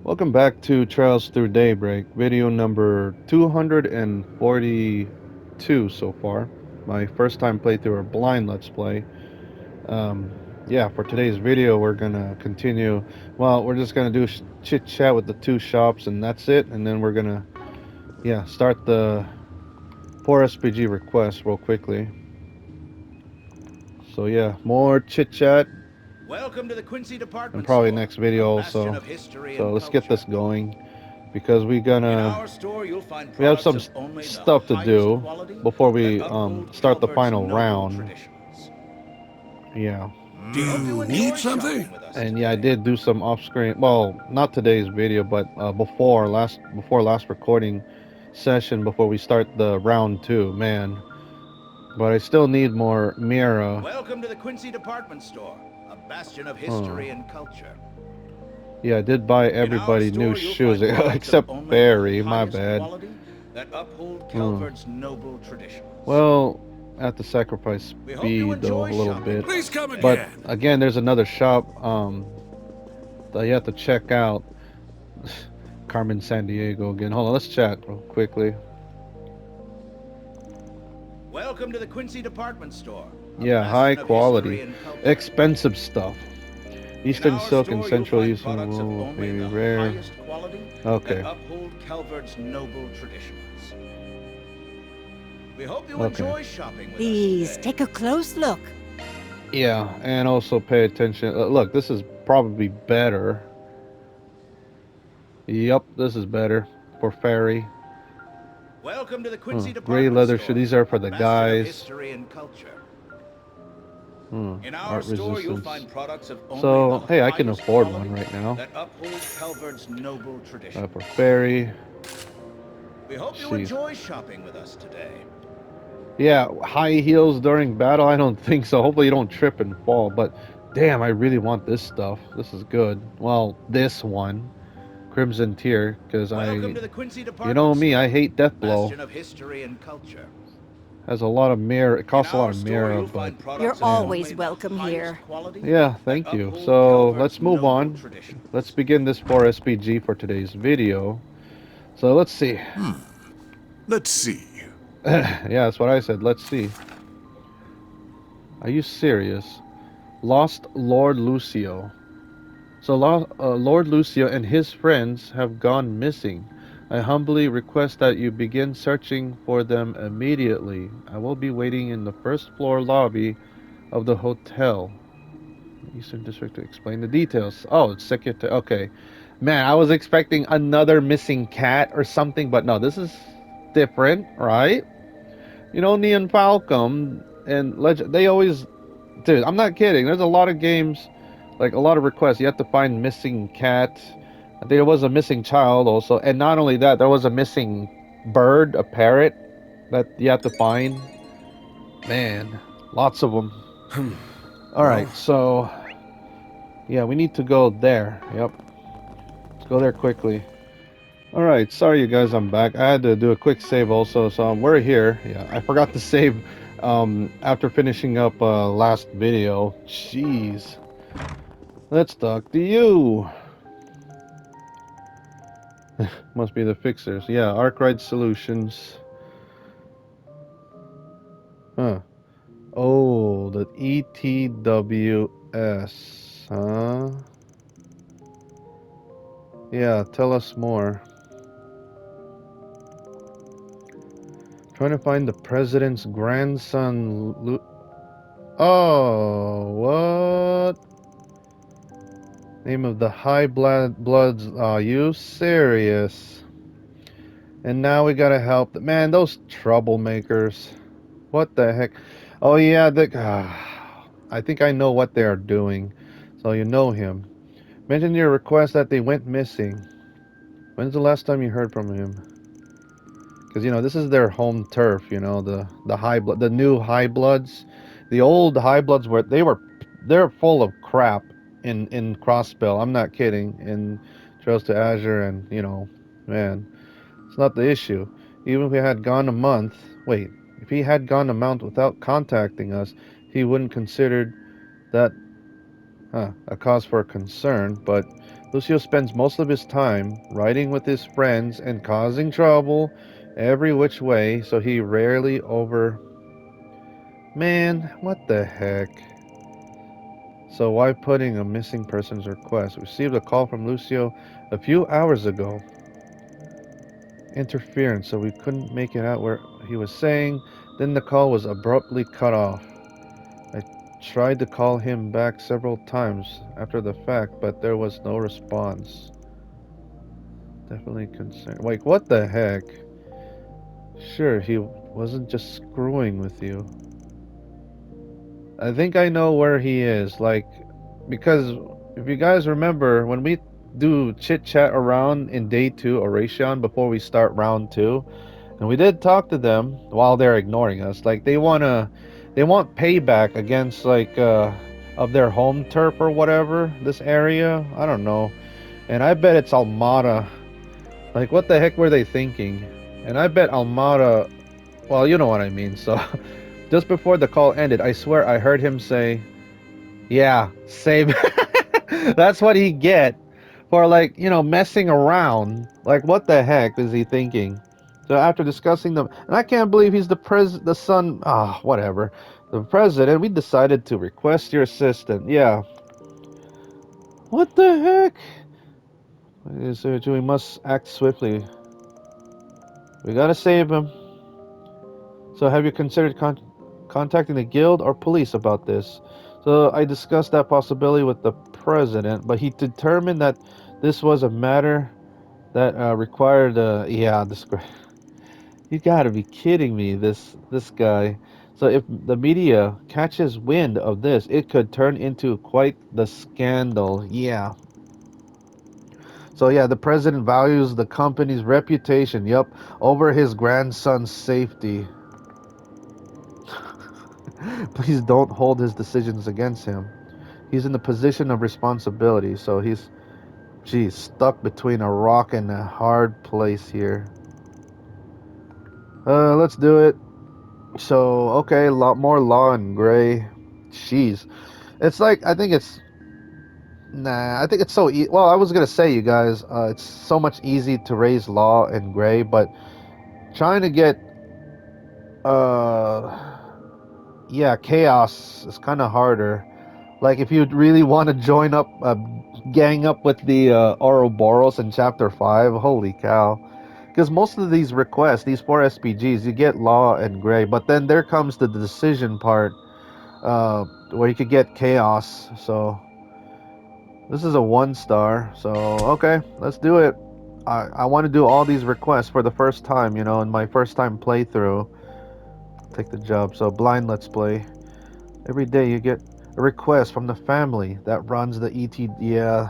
Welcome back to Trails Through Daybreak, video number 242 so far. My first time playthrough of Blind Let's Play. Um, yeah, for today's video we're gonna continue, well, we're just gonna do chit chat with the two shops and that's it, and then we're gonna, start the 4SPG request real quickly. So yeah, more chit chat Welcome to the Quincy and Department probably Store, next video a bastion also. of history So and let's get culture. this going because In our store, you'll find we have products some of only the stuff to highest do quality before that we uphold start the Calvert's final noble round. traditions. Yeah. We hope you enjoy Need something? shopping with us And today. yeah, I did do some off-screen. Well, not today's video, but before last recording session before we start the round two. Man, but I still need more Mira. Welcome to the Quincy Department Store, a bastion of Huh. history and culture. Yeah, I did buy In our everybody new store, you'll shoes find products of except only the Barry. My highest bad. quality that uphold Hmm. Calvert's noble traditions. Well, I have to sacrifice We hope you speed though a enjoy little shopping bit. with Please us come today. But again. again, there's another shop that you have to check out. Carmen San Diego again. Hold on, let's chat real quickly. Welcome to the Quincy Department Store. Yeah, high quality, expensive stuff. Eastern Silk and Central Eastern Wool, maybe rare. Okay. That uphold Calvert's noble traditions. We hope you Okay. enjoy shopping with Please us today. take a close look. Yeah, and also pay attention. Look, this is probably better. Yep, this is better for Fairy. Welcome to the Quincy Gray Department leather Store. shoes. These are for the Bastion of guys. history and culture. In our Art store, you'll resistance. find products of only So, the hey, I can highest afford quality one right now. that uphold Calvert's noble traditions. For Fairy. We hope you Jeez. enjoy shopping with us today. Yeah, high heels during battle? I don't think so. Hopefully you don't trip and fall. But damn, I really want this stuff. This is good. Well, this one. Crimson Tier, because Welcome to the Quincy Department you know me, Store, I hate Death Blow. bastion of history and culture. Has a lot of mirror. It costs a lot of store, mirror, you'll but find products You're of always only the welcome highest here. quality yeah, that thank you. uphold So Calvert's let's move noble on. traditions. Let's begin this 4SPG for today's video. So let's see. Let's see. Yeah, that's what I said. Let's see. Are you serious? Lost Lord Lucio. So Lord Lucio and his friends have gone missing. I humbly request that you begin searching for them immediately. I will be waiting in the first floor lobby of the hotel. Eastern District to explain the details. Oh, it's secretary. Okay. Man, I was expecting another missing cat or something, but no, this is different, right? You know, Nihon Falcom and Legend, they always... Dude, I'm not kidding. There's a lot of games, like a lot of requests. You have to find missing cat. I think there was a missing child also. And not only that, there was a missing bird, a parrot, that you have to find. Man, lots of them. Alright, so... Yeah, we need to go there. Yep. Let's go there quickly. Alright, sorry you guys, I'm back. I had to do a quick save also, so we're here. Yeah, I forgot to save after finishing up last video. Jeez. Let's talk to you. Must be the fixers. Yeah, Arkwright Solutions. Huh. Oh, the ETWS. Huh? Yeah, tell us more. Trying to find the president's grandson. Oh, what? Name of the high bloods. Are you serious? And now we gotta help. Man, those troublemakers. What the heck? Oh yeah, I think I know what they are doing. So you know him. Mention your request that they went missing. When's the last time you heard from him? Because you know this is their home turf. You know the the new high bloods. The old high bloods they're full of crap in Crossbell. I'm not kidding. In Trails to Azure, and you know, man, it's not the issue. Even if we had gone a month, wait, if he had gone a month without contacting us, he wouldn't consider that a cause for concern. But Lucio spends most of his time riding with his friends and causing trouble every which way, so he rarely over. Man, what the heck? So why putting a missing person's request? Received a call from Lucio a few hours ago. Interference, so we couldn't make it out where he was saying. Then the call was abruptly cut off. I tried to call him back several times after the fact, but there was no response. Definitely concerned. Like, what the heck? Sure, he wasn't just screwing with you. I think I know where he is. Like, because if you guys remember, when we do chit chat around in day 2 Oration before we start round 2, and we did talk to them while they're ignoring us. Like, they want payback against, like, of their home turf or whatever, this area. I don't know. And I bet it's Almada. Like, what the heck were they thinking? And I bet Almada, well, you know what I mean. So, just before the call ended, I swear I heard him say, yeah, save. That's what he get for, like, messing around. Like, what the heck is he thinking? So after discussing them, and I can't believe he's the son. Whatever. The president. We decided to request your assistant. Yeah. What the heck? So we must act swiftly. We gotta save him. So have you considered contacting the guild or police about this? So I discussed that possibility with the president, but he determined that this was a matter that required yeah, you gotta be kidding me, this guy. So if the media catches wind of this, it could turn into quite the scandal. Yeah. So yeah, the president values the company's reputation, yep, over his grandson's safety. Please don't hold his decisions against him. He's in the position of responsibility, so he's, geez, stuck between a rock and a hard place here. Let's do it. So, okay, a lot more law and gray. Jeez. It's like, I think it's so, well, I was gonna say, you guys, it's so much easy to raise law and gray, but trying to get, uh, yeah, chaos is kind of harder. Like, if you really want to join up, gang up with the Ouroboros in Chapter 5, holy cow. Because most of these requests, these 4 SPGs, you get law and gray, but then there comes the decision part, where you could get chaos. So, this is a 1 star. So, okay, let's do it. I want to do all these requests for the first time, in my first time playthrough. Take the job. So, blind let's play. Every day you get a request from the family that runs the ET. Yeah,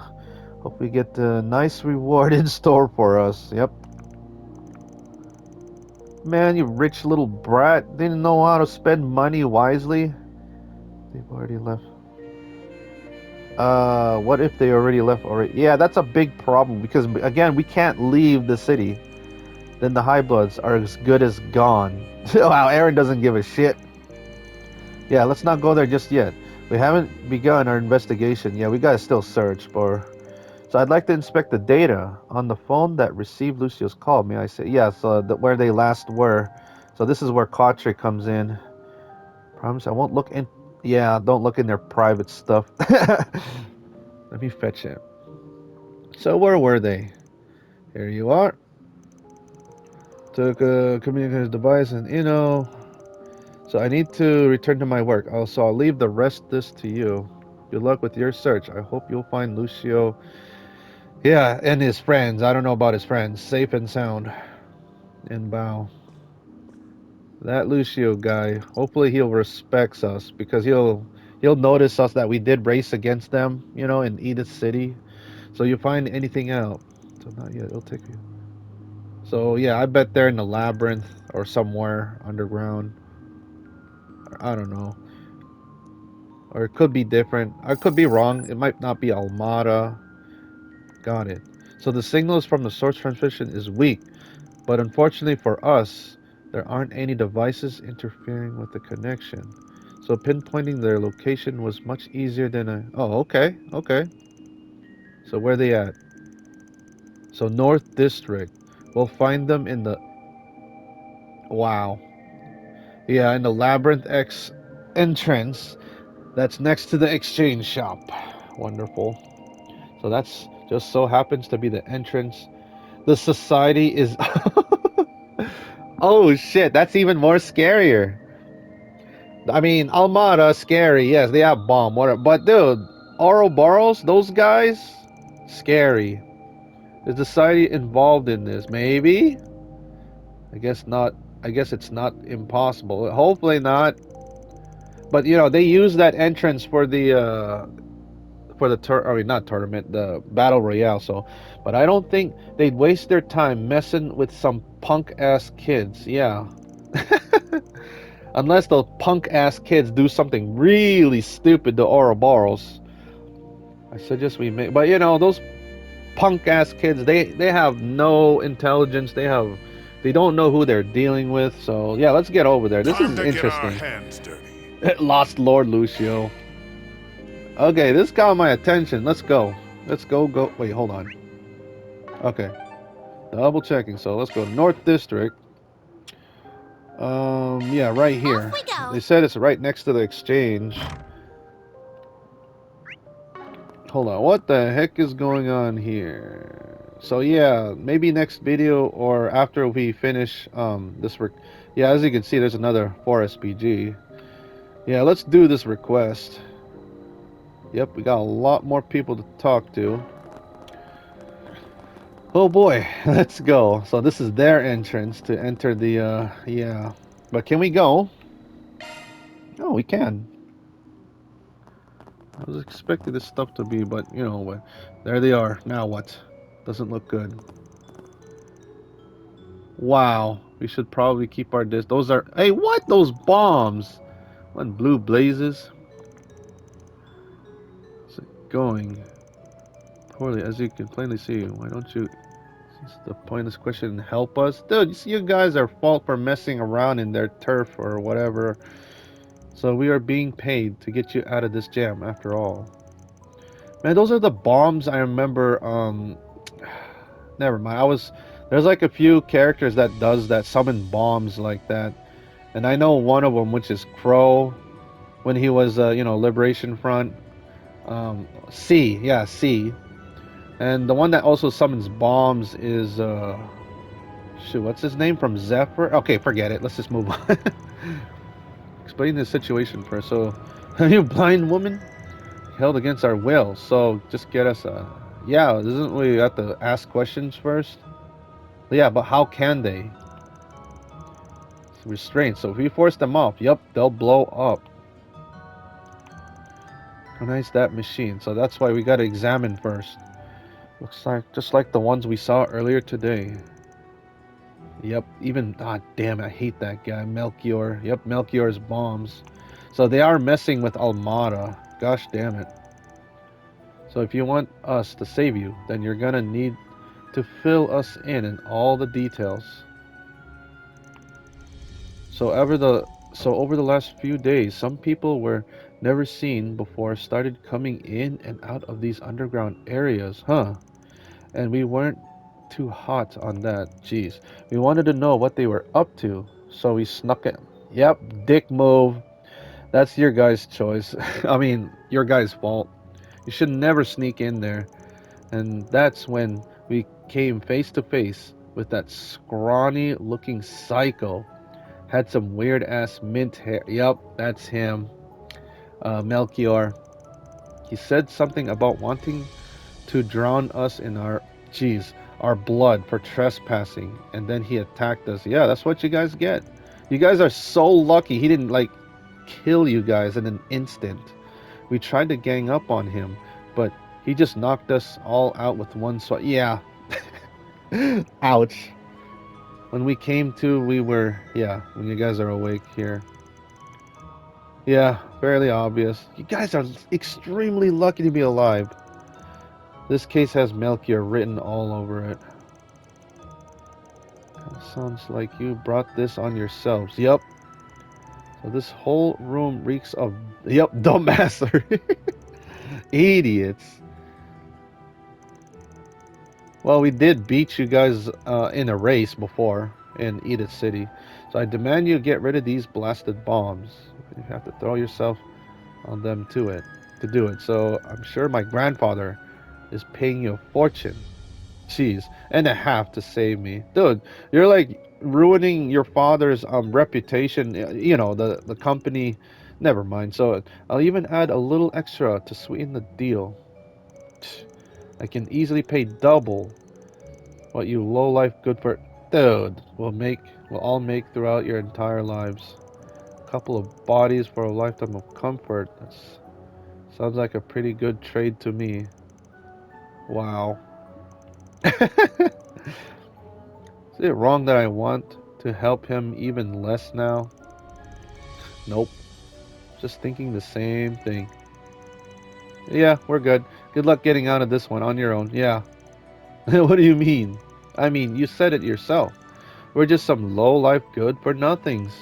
hope we get a nice reward in store for us. Yep. Man, you rich little brat. Didn't know how to spend money wisely. They've already left. What if they already left already? Yeah, that's a big problem because, again, we can't leave the city. Then the High Bloods are as good as gone. Wow, Aaron doesn't give a shit. Yeah, let's not go there just yet. We haven't begun our investigation. Yeah, we gotta still search for. So I'd like to inspect the data on the phone that received Lucio's call. May I say? Yeah, so where they last were. So this is where Kotri comes in. Promise I won't look in. Yeah, don't look in their private stuff. Let me fetch it. So where were they? Here you are. Took a communicator's device and So I need to return to my work. Also, I'll leave the rest this to you. Good luck with your search. I hope you'll find Lucio. Yeah, and his friends. I don't know about his friends. Safe and sound. And bow. That Lucio guy. Hopefully he'll respects us because he'll notice us that we did race against them, in Edith City. So you find anything out? So not yet. It'll take you. So yeah, I bet they're in the labyrinth or somewhere underground. I don't know. Or it could be different. I could be wrong. It might not be Almada. Got it. So the signals from the source transmission is weak, but unfortunately for us, there aren't any devices interfering with the connection. So pinpointing their location was much easier than a... Oh, okay, okay. So where they at? So North District. We'll find them in the... Wow. Yeah, in the Labyrinth X entrance. That's next to the exchange shop. Wonderful. So that's just so happens to be the entrance. The society is... Oh shit, that's even more scarier. I mean, Almada, scary, yes, they have bomb, whatever. But dude, Ouroboros, those guys, scary. Is the society involved in this? Maybe? I guess not. I guess it's not impossible. Hopefully not. But you know, they use that entrance for the I mean, not tournament, the battle royale. So, but I don't think they'd waste their time messing with some punk ass kids. Yeah. Unless those punk ass kids do something really stupid to Ouroboros. I suggest we make, but you know, those punk ass kids, they have no intelligence. They don't know who they're dealing with. So yeah, let's get over there. This Time is to get our interesting. hands dirty. Lost Lord Lucio. Okay, this got my attention. Let's go. Let's go. Wait, hold on. Okay, double checking. So let's go North District. Yeah, right here. Off we go. They said it's right next to the exchange. Hold on, what the heck is going on here? So yeah, maybe next video or after we finish yeah, as you can see, there's another 4SPG. Yeah, let's do this request. Yep, we got a lot more people to talk to. Oh boy, let's go. So this is their entrance to enter the yeah. But can we go? Oh, we can. I was expecting this stuff to be, but you know, there they are. Now what? Doesn't look good. Wow, we should probably keep our distance. Those are... Hey, what? Those bombs? What blue blazes? It's going poorly, as you can plainly see. Why don't you... Since the pointless question, help us? Dude, you see, you guys are fault for messing around in their turf or whatever. So we are being paid to get you out of this jam, after all. Man, those are the bombs I remember, never mind. There's like a few characters that does that, summon bombs like that. And I know one of them, which is Crow, when he was, you know, Liberation Front. C, yeah, C. And the one that also summons bombs is, shoot, what's his name from Zephyr? Okay, forget it. Let's just move on. Explain the situation first. So, are you a blind woman? Held against our will. So, just get us a... Yeah, isn't we have to ask questions first? Yeah, but how can they? It's restraint. So if we force them off, yep, they'll blow up. Recognize that machine. So that's why we gotta examine first. Looks like just like the ones we saw earlier today. Yep, even... Ah, damn, I hate that guy. Melchior. Yep, Melchior's bombs. So they are messing with Almada. Gosh damn it. So if you want us to save you, then you're gonna need to fill us in all the details. So over the last few days, some people were never seen before started coming in and out of these underground areas, huh? And we weren't too hot on that. Jeez. We wanted to know what they were up to, so we snuck it. Yep, dick move. That's your guys' choice. I mean, your guys' fault. You should never sneak in there. And that's when we came face to face with that scrawny looking psycho. Had some weird ass mint hair. Yup, that's him. Melchior. He said something about wanting to drown us in our blood for trespassing. And then he attacked us. Yeah, that's what you guys get. You guys are so lucky he didn't like kill you guys in an instant. We tried to gang up on him, but he just knocked us all out with one swat. Yeah. Ouch. When we came to, we were... Yeah, when you guys are awake here. Yeah, fairly obvious. You guys are extremely lucky to be alive. This case has Melchior written all over it. Sounds like you brought this on yourselves. Yup. So this whole room reeks of... Yup, dumbassery. Idiots. Well, we did beat you guys in a race before in Edith City. So I demand you get rid of these blasted bombs. You have to throw yourself on them to do it. So I'm sure my grandfather is paying you a fortune. Jeez, and a half to save me. Dude, you're like ruining your father's reputation, you know, the company. Never mind. So I'll even add a little extra to sweeten the deal. I can easily pay double what you low life good for, dude, will all make throughout your entire lives. A couple of bodies for a lifetime of comfort. That's sounds like a pretty good trade to me. Wow. Is it wrong that I want to help him even less now? Nope. Just thinking the same thing. Yeah, we're good. Good luck getting out of this one on your own. Yeah. What do you mean? I mean, you said it yourself. We're just some low-life good-for-nothings.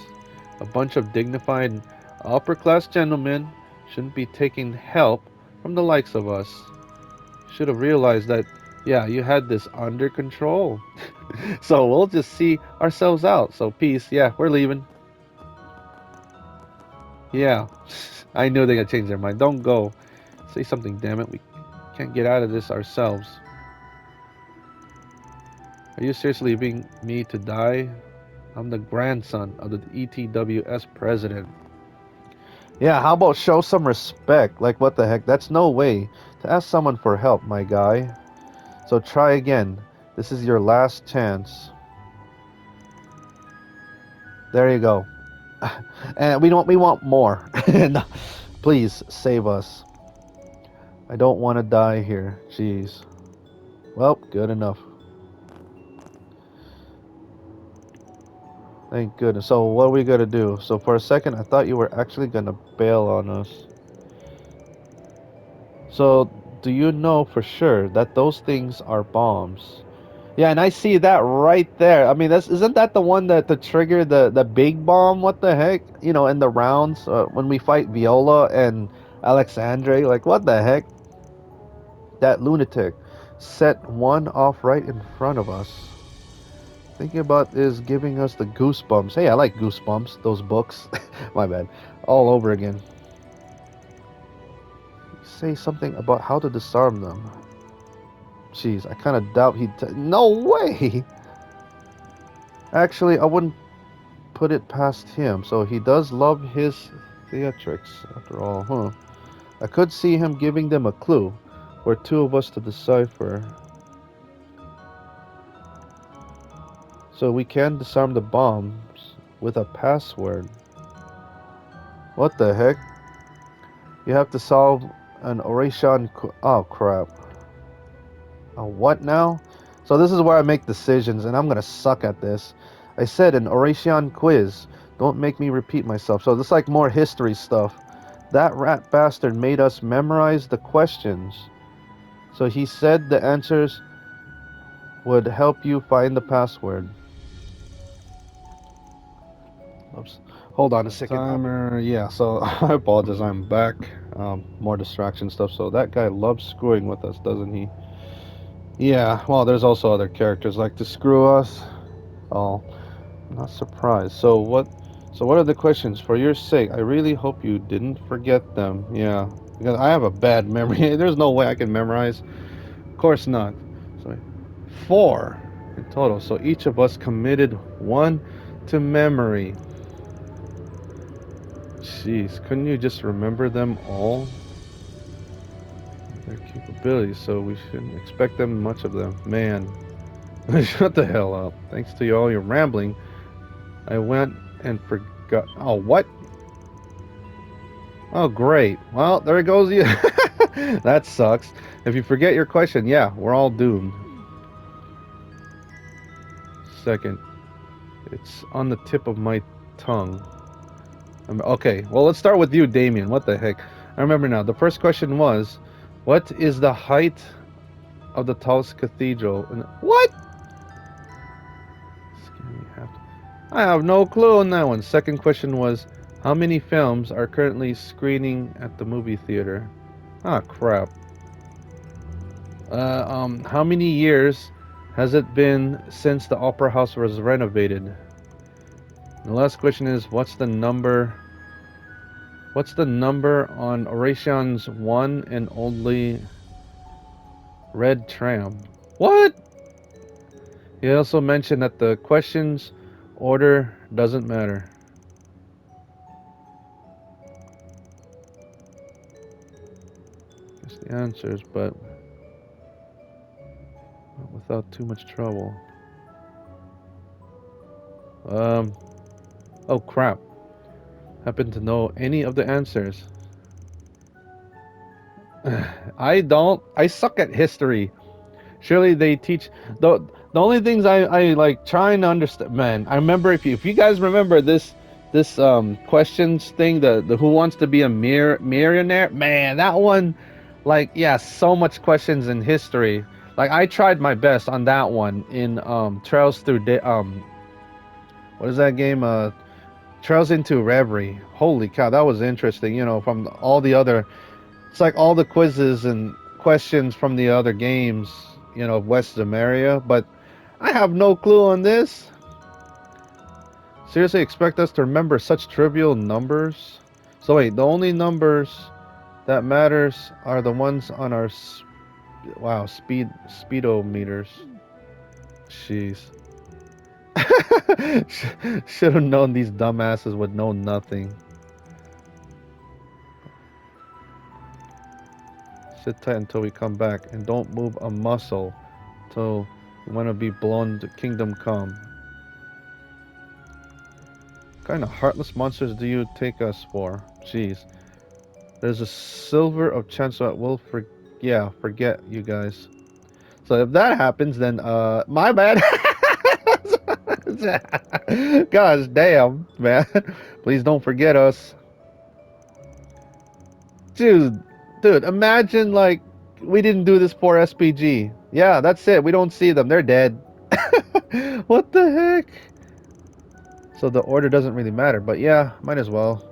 A bunch of dignified upper-class gentlemen shouldn't be taking help from the likes of us. Should have realized that, yeah, you had this under control. So we'll just see ourselves out. So peace. Yeah, we're leaving. Yeah, I knew they got changed their mind. Don't go. Say something, damn it. We can't get out of this ourselves. Are you seriously leaving me to die? I'm the grandson of the ETWS president. Yeah, how about show some respect? Like, what the heck? That's no way to ask someone for help, my guy. So try again. This is your last chance. There you go. And we want more. No, please save us. I don't want to die here. Jeez. Well, good enough. Thank goodness. So what are we gonna do? So for a second, I thought you were actually gonna bail on us. So do you know for sure that those things are bombs? Yeah, and I see that right there. I mean, that's isn't that the one that to trigger the big bomb? What the heck? You know, in the rounds when we fight Viola and Alexandre, like what the heck? That lunatic set one off right in front of us. Thinking about is giving us the goosebumps. Hey, I like goosebumps. Those books. My bad. All over again. Say something about how to disarm them. Jeez, I kind of doubt he'd. No way! Actually, I wouldn't put it past him. So he does love his theatrics, after all, huh? I could see him giving them a clue for two of us to decipher. So we can disarm the bombs with a password. What the heck? You have to solve an oration. Oh crap. A what now? So this is where I make decisions, and I'm gonna suck at this. I said an oration quiz. Don't make me repeat myself. So this is like more history stuff. That rat bastard made us memorize the questions. So he said the answers would help you find the password. Oops. Hold on a second. Timer. Yeah, so I apologize. I'm back. More distraction stuff. So that guy loves screwing with us, doesn't he? Yeah, well, there's also other characters like to screw us. Oh, not surprised. So what are the questions? For your sake, I really hope you didn't forget them. Yeah, because I have a bad memory. There's no way I can memorize. Of course not. So, four in total. So each of us committed one to memory. Jeez, couldn't you just remember them all? Their capabilities, so we shouldn't expect them much of them. Man, shut the hell up. Thanks to all your rambling, I went and forgot. Oh, what? Oh, great. Well, there goes you. That sucks. If you forget your question, yeah, we're all doomed. Second, it's on the tip of my tongue. Okay, well, let's start with you, Damien. What the heck? I remember now. The first question was, what is the height of the tallest cathedral? What? I have no clue on that one. Second question was, how many films are currently screening at the movie theater? Ah, crap. How many years has it been since the opera house was renovated? The last question is, what's the number? What's the number on Oration's one and only red tram? What? He also mentioned that the questions order doesn't matter. Guess the answers, but without too much trouble. Oh crap. Happen to know any of the answers? I don't. I suck at history. Surely they teach the only things I like trying to understand. Man, I remember if you guys remember this questions thing, the who wants to be a millionaire. Man, that one, like yeah, so much questions in history. Like I tried my best on that one in Trails through what is that game? Trails into Reverie. Holy cow, that was interesting. You know, from all the other, it's like all the quizzes and questions from the other games, you know, of West Samaria. But I have no clue on this. Seriously, expect us to remember such trivial numbers? So wait, the only numbers that matters are the ones on our wow speedometers. Jeez. Should have known these dumbasses would know nothing. Sit tight until we come back, and don't move a muscle till you want to be blown to kingdom come. What kind of heartless monsters do you take us for? Jeez. There's a silver of chance that we'll forget you guys. So if that happens, then my bad. Gosh damn, man. Please don't forget us. Dude, imagine like we didn't do this for SPG. Yeah, that's it. We don't see them. They're dead. What the heck? So the order doesn't really matter, but yeah, might as well.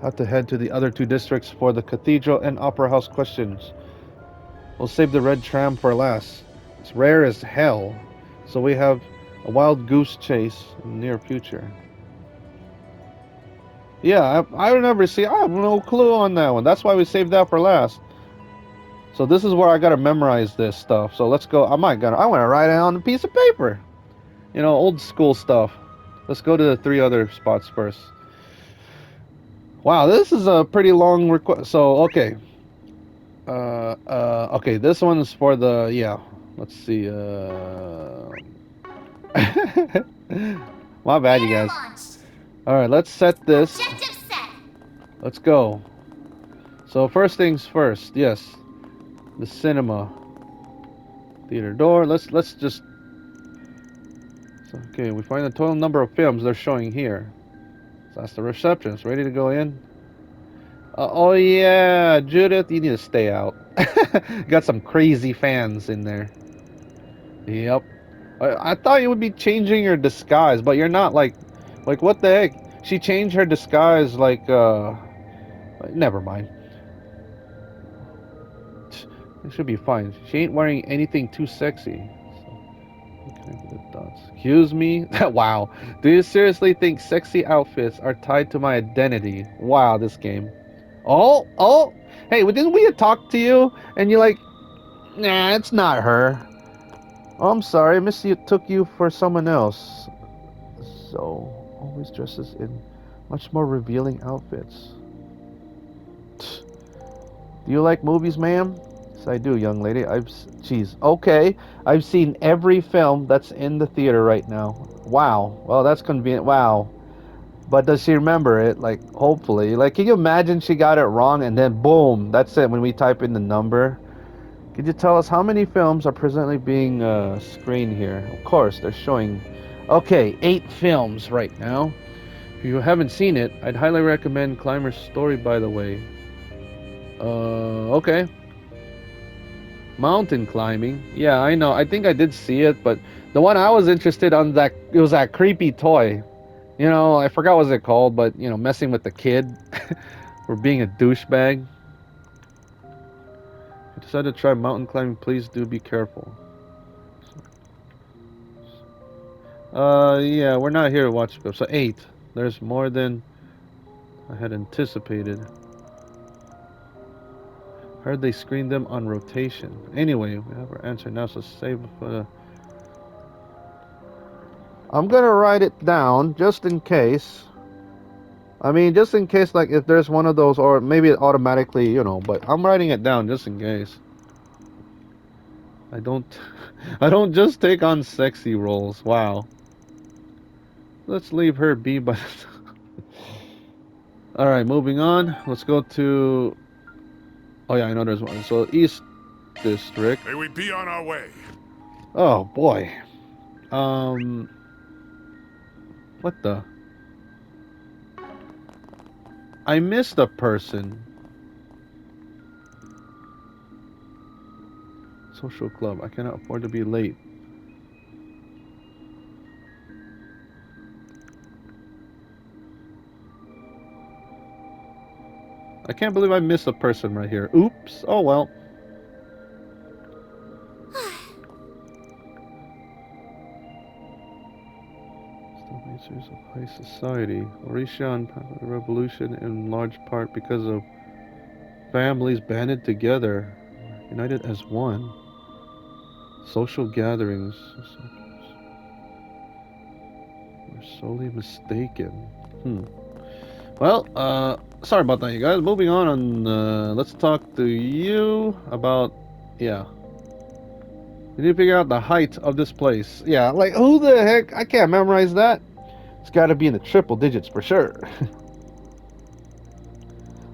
Have to head to the other two districts for the cathedral and opera house questions. We'll save the red tram for last. It's rare as hell, so we have a wild goose chase in the near future. Yeah, I never see. I have no clue on that one. That's why we saved that for last. So this is where I gotta memorize this stuff. So let's go. I want to write it on a piece of paper. You know, old school stuff. Let's go to the three other spots first. Wow, this is a pretty long request. So okay. Okay. This one's for the yeah. Let's see. My bad, you guys. All right, let's set this. Let's go. So first things first. Yes, the cinema theater door. Let's just. So, okay, we find the total number of films they're showing here. So that's the receptionist. Ready to go in? Oh yeah, Judith, you need to stay out. Got some crazy fans in there. Yep. I thought you would be changing your disguise, but you're not. Like what the heck? She changed her disguise like never mind. It should be fine. She ain't wearing anything too sexy. Connect the dots. Excuse me? Wow. Do you seriously think sexy outfits are tied to my identity? Wow, this game. Oh. Hey, didn't we talk to you? And you're like, nah, it's not her. Oh, I'm sorry. Missy took you for someone else. So, always dresses in much more revealing outfits. Do you like movies, ma'am? Yes, I do, young lady. Geez. Okay. I've seen every film that's in the theater right now. Wow. Well, that's convenient. Wow. But does she remember it? Like, hopefully. Like, can you imagine she got it wrong and then boom, that's it when we type in the number? Could you tell us how many films are presently being screened here? Of course, they're showing... Okay, 8 films right now. If you haven't seen it, I'd highly recommend Climber's Story, by the way. Okay. Mountain climbing. Yeah, I know. I think I did see it, but the one I was interested on, it was that creepy toy. You know, I forgot what it called, but, you know, messing with the kid. For being a douchebag. Decide to try mountain climbing. Please do be careful. Yeah, we're not here to watch people. So 8. There's more than I had anticipated. Heard they screened them on rotation. Anyway, we have our answer now, so save for the... I'm gonna write it down just in case. I mean, just in case, like, if there's one of those, or maybe it automatically, you know, but I'm writing it down just in case. I don't... I don't just take on sexy roles. Wow. Let's leave her be, but... Alright, moving on. Let's go to... Oh yeah, I know there's one. So, East District. May we be on our way. Oh, boy. What the? I missed a person. Social club. I cannot afford to be late. I can't believe I missed a person right here. Oops. Oh well. Still features of high society. Orishan revolution in large part because of families banded together, united as one. Social gatherings. We're solely mistaken. Well, sorry about that, you guys. Moving on, let's talk to you about, yeah. You need to figure out the height of this place. Yeah, like, who the heck? I can't memorize that. It's got to be in the triple digits for sure.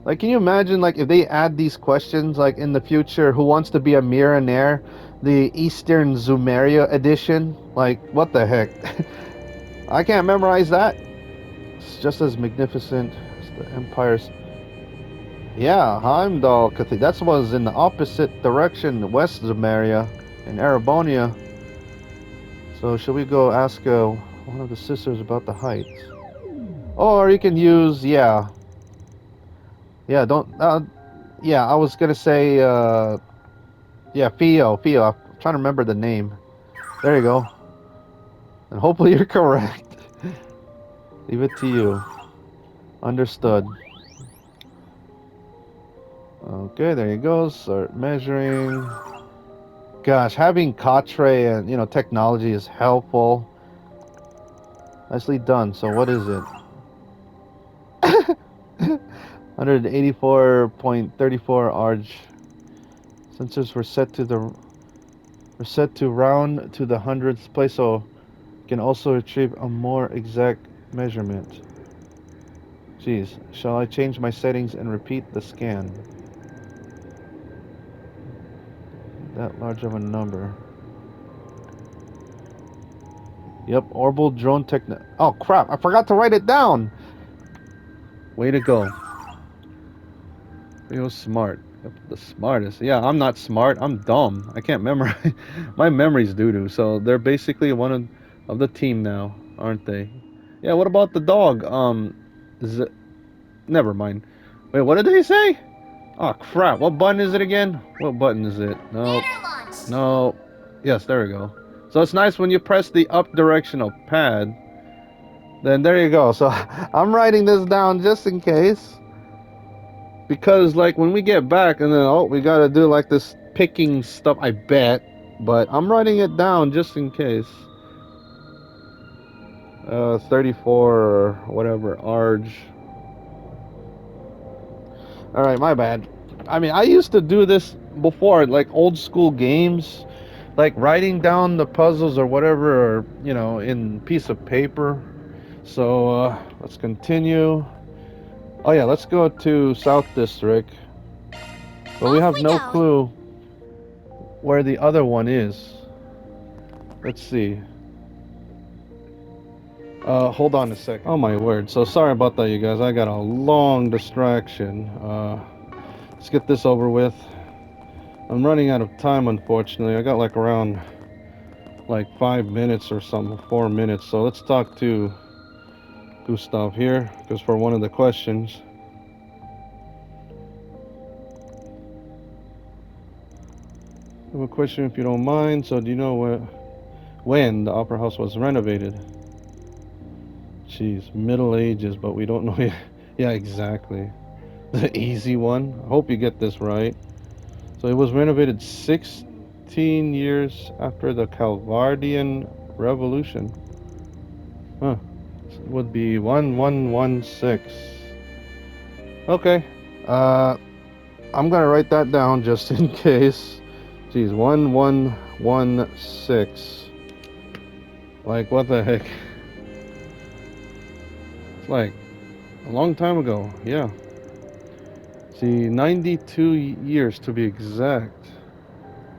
Like, can you imagine, like, if they add these questions, like, in the future, who wants to be a millionaire? The Eastern Zumeria edition? Like, what the heck? I can't memorize that. It's just as magnificent as the Empire's... Yeah, Heimdall Cathedral. That was in the opposite direction, West Zumeria, in Arabonia. So should we go ask one of the sisters about the height? Or you can use, yeah. Yeah, don't, yeah, I was gonna say, yeah, Fio. I'm trying to remember the name. There you go. And hopefully you're correct. Leave it to you. Understood. Okay, there you go. Start measuring. Gosh, having Catre and, you know, technology is helpful. Nicely done. So what is it? 184.34 arg. Sensors were set to round to the hundredth place, so can also retrieve a more exact measurement. Jeez, shall I change my settings and repeat the scan? That large of a number. Yep, orbital drone techno... Oh crap, I forgot to write it down! Way to go. You're smart. Yep, the smartest. Yeah, I'm not smart, I'm dumb. I can't memorize. My memory's doo-doo, so they're basically one of the team now, aren't they? Yeah, what about the dog? Never mind. Wait, what did they say? Oh crap, what button is it again? What button is it? No. No. Yes, there we go. So it's nice when you press the up directional pad. Then there you go. So I'm writing this down just in case. Because like when we get back and then, oh, we gotta do like this picking stuff, I bet. But I'm writing it down just in case. 34 or whatever, Arg. Alright, my bad. I mean, I used to do this before, like old school games, like writing down the puzzles or whatever, or, you know, in piece of paper. So, let's continue. Oh yeah, let's go to South District. But we have no clue where the other one is. Let's see. Hold on a sec. Oh my word. So sorry about that, you guys. I got a long distraction. Let's get this over with. I'm running out of time, unfortunately. I got like around like 5 minutes or something, 4 minutes. So let's talk to Gustav here, because for one of the questions. I have a question if you don't mind. So, do you know when the Opera House was renovated? Jeez, Middle Ages, but we don't know yet. Yeah, exactly. The easy one. I hope you get this right. So it was renovated 16 years after the Calvardian Revolution. Huh. It would be 1116. Okay. Uh, I'm gonna write that down just in case. Geez, 1116. Like, what the heck? It's like a long time ago. Yeah. See, 92 years to be exact.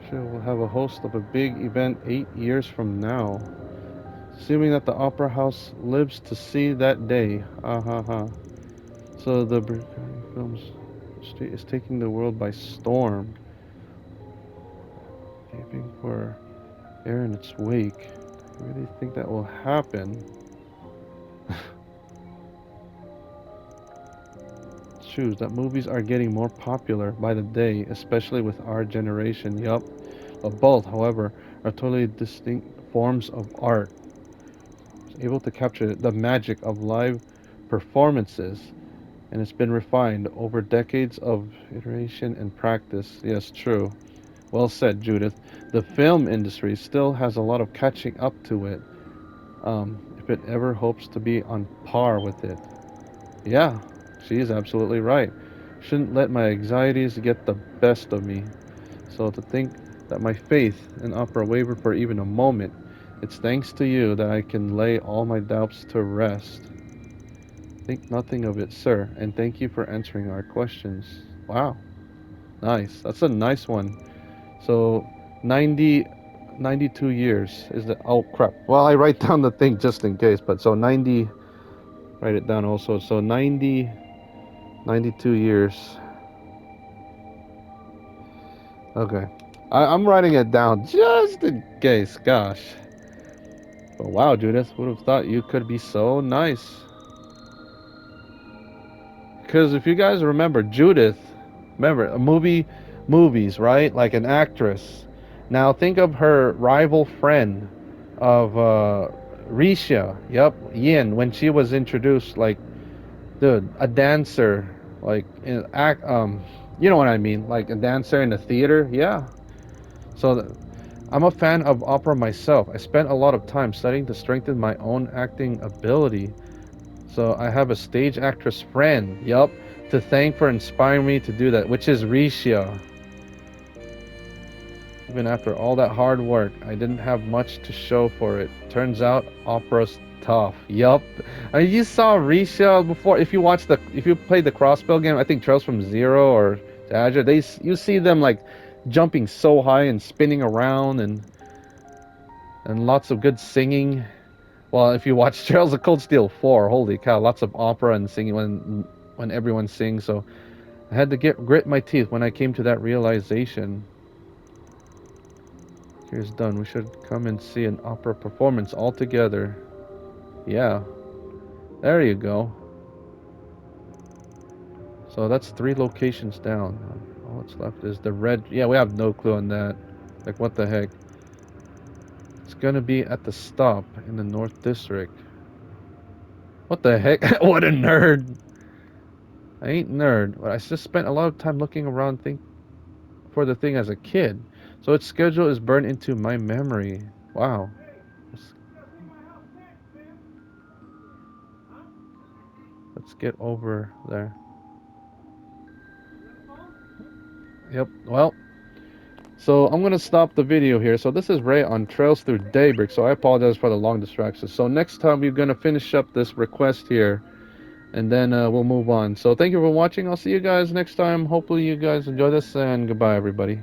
Sure, we'll have a host of a big event 8 years from now. Assuming that the Opera House lives to see that day. Ha ha ha. So the films is taking the world by storm. Gaping for air in its wake. I really think that will happen. Shoes that movies are getting more popular by the day, especially with our generation. Yup. But both, however, are totally distinct forms of art. It's able to capture the magic of live performances, and it's been refined over decades of iteration and practice. Yes, true. Well said, Judith. The film industry still has a lot of catching up to it, if it ever hopes to be on par with it. Yeah, she is absolutely right. Shouldn't let my anxieties get the best of me. So to think that my faith in opera wavered for even a moment, it's thanks to you that I can lay all my doubts to rest. Think nothing of it, sir, and thank you for answering our questions. Wow, nice. That's a nice one. So 90, 92 years is the, oh crap. Well, I write down the thing just in case, but so 90, write it down also. So 90, 92 years. Okay. I'm writing it down just in case. Gosh. But wow, Judith, would have thought you could be so nice. Because if you guys remember, Judith, remember, movies, right? Like an actress. Now think of her rival friend of Risha. Yep, Yin, when she was introduced, like, dude, a dancer, like, you know what I mean? Like a dancer in the theater. Yeah. So I'm a fan of opera myself. I spent a lot of time studying to strengthen my own acting ability. So I have a stage actress friend, yup, to thank for inspiring me to do that, which is Risha. Even after all that hard work, I didn't have much to show for it. Turns out opera's tough. Yup. I mean, you saw Risha before. If you played the Crossbell game, I think Trails from Zero or Azure, you see them like jumping so high and spinning around and lots of good singing. Well, if you watch Trails of Cold Steel 4, holy cow, lots of opera and singing when everyone sings. So I had to grit my teeth when I came to that realization. Here's done. We should come and see an opera performance all together. Yeah, there you go. So that's 3 locations down. All that's left is the red. Yeah, we have no clue on that. Like, what the heck? It's gonna be at the stop in the North District. What the heck? What a nerd! I ain't nerd, but I just spent a lot of time looking around for the thing as a kid. So its schedule is burned into my memory. Wow. Let's get over there. Yep. Well, so I'm going to stop the video here. So this is Ray on Trails Through Daybreak. So I apologize for the long distraction. So next time we're going to finish up this request here. And then we'll move on. So thank you for watching. I'll see you guys next time. Hopefully you guys enjoy this. And goodbye, everybody.